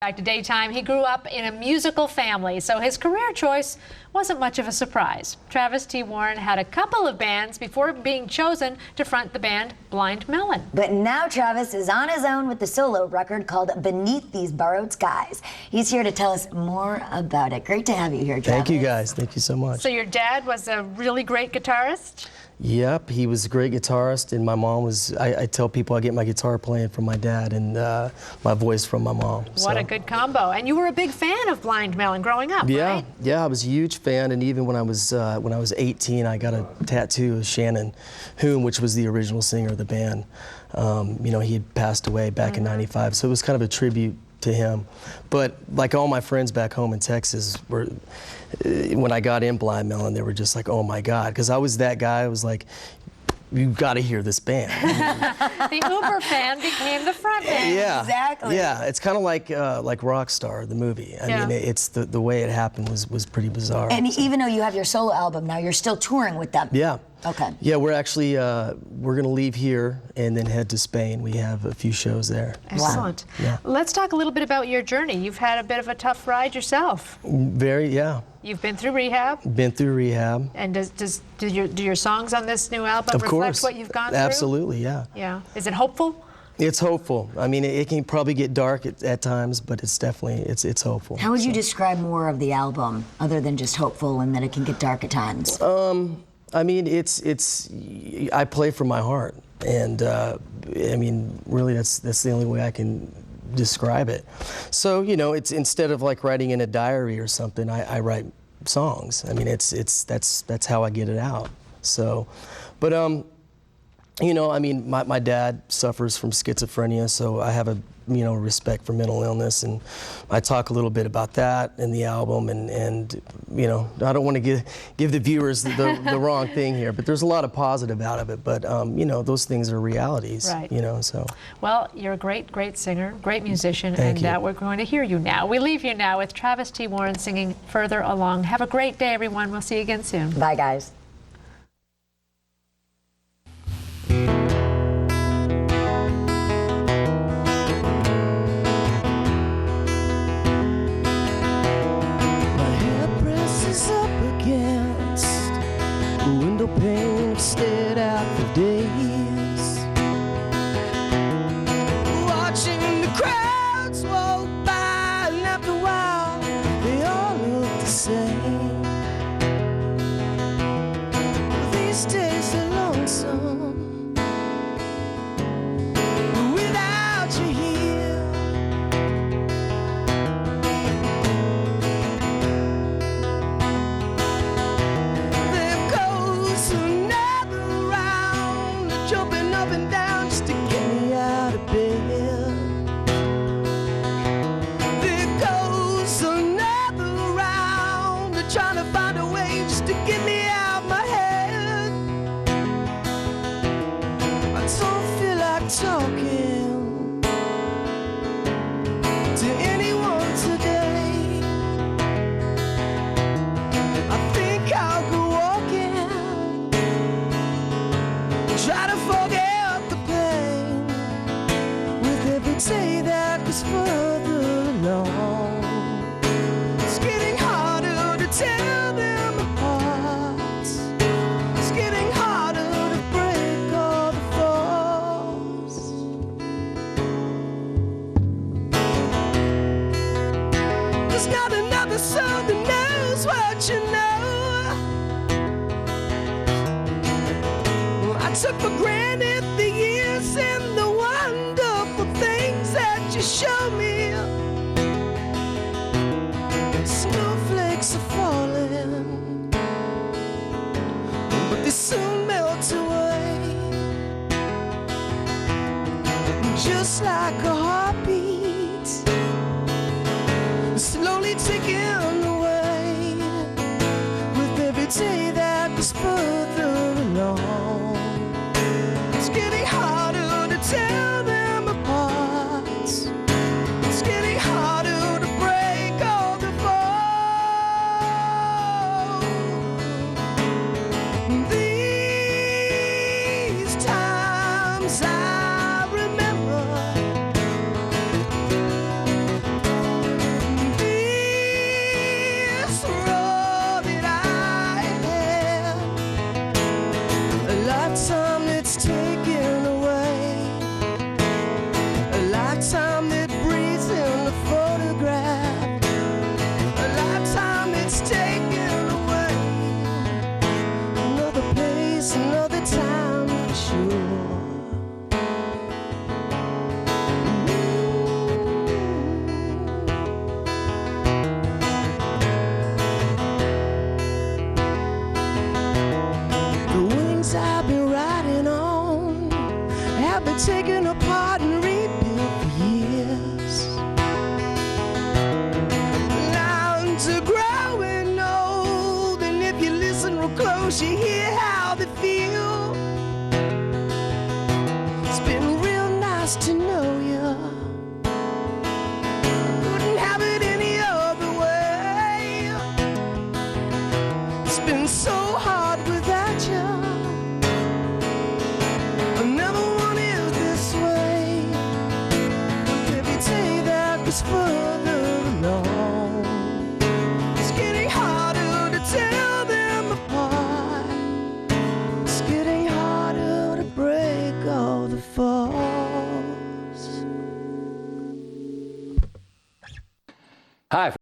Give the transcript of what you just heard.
Back to Daytime, he grew up in a musical family, so his career choice wasn't much of a surprise. Travis T. Warren had a couple of bands before being chosen to front the band Blind Melon. But now Travis is on his own with the solo record called Beneath These Borrowed Skies. He's here to tell us more about it. Great to have you here, Travis. Thank you, guys. Thank you so much. So your dad was a really great guitarist? Yep, he was a great guitarist, and my mom was, I tell people I get my guitar playing from my dad and my voice from my mom. What a good combo. And you were a big fan of Blind Melon growing up, right? Yeah, I was a huge fan, and even when I was 18, I got a tattoo of Shannon Hoon, which was the original singer of the band. You know, he had passed away back in '95, so it was kind of a tribute to him. But like all my friends back home in Texas were, when I got in Blind Melon, they were just like, oh my God, because I was that guy. I was like, you got to hear this band. The Uber fan became the front man. Yeah, exactly. Yeah, it's kind of like Rockstar, the movie. I mean, it's the way it happened was pretty bizarre. And even though you have your solo album now, you're still touring with them. Yeah. Okay. Yeah, we're actually we're gonna leave here and then head to Spain. We have a few shows there. Excellent. So, yeah. Let's talk a little bit about your journey. You've had a bit of a tough ride yourself. Yeah. You've been through rehab. Been through rehab. And do your songs on this new album reflect what you've gone through? Absolutely, yeah. Yeah. Is it hopeful? It's hopeful. I mean, it can probably get dark at times, but it's definitely it's hopeful. How would you describe more of the album, other than just hopeful and that it can get dark at times? I mean, I play from my heart, and I mean, really, that's the only way I can describe it. So, you know, it's instead of like writing in a diary or something, I write songs. I mean, that's how I get it out. So, but you know, I mean, my dad suffers from schizophrenia, so I have a respect for mental illness, and I talk a little bit about that in the album, and you know, I don't want to give the viewers the wrong thing here, but there's a lot of positive out of it, but you know, those things are realities, right. You know, so. Well, you're a great singer, great musician, Thank you. We're going to hear you now. We leave you now with Travis T. Warren singing Further Along. Have a great day, everyone. We'll see you again soon. Bye, guys. Pain, I've stared out for days, watching the crowds walk by, and after a while they all look the same. These days are lonesome without you here. Jumping up and down just to get me out of bed. There goes another round, they're trying to find a way just to get me out my head. I don't feel like talking to anyone today. I think I'll go walking, try to forget the pain with every day that goes further along. It's getting harder to tell them apart. It's getting harder to break all the falls. There's not another soul that knows what you know. I took for granted the years and the wonderful things that you showed me. Snowflakes are falling, but they soon melt away, just like a heartbeat, slowly ticking away with every day that goes further along. It's getting harder to tell them apart. It's getting harder to break all the falls. These times I remember been so hard without you. I never wanted this way. Every day that was further along, it's getting harder to tell them apart. It's getting harder to break all the falls. Hi.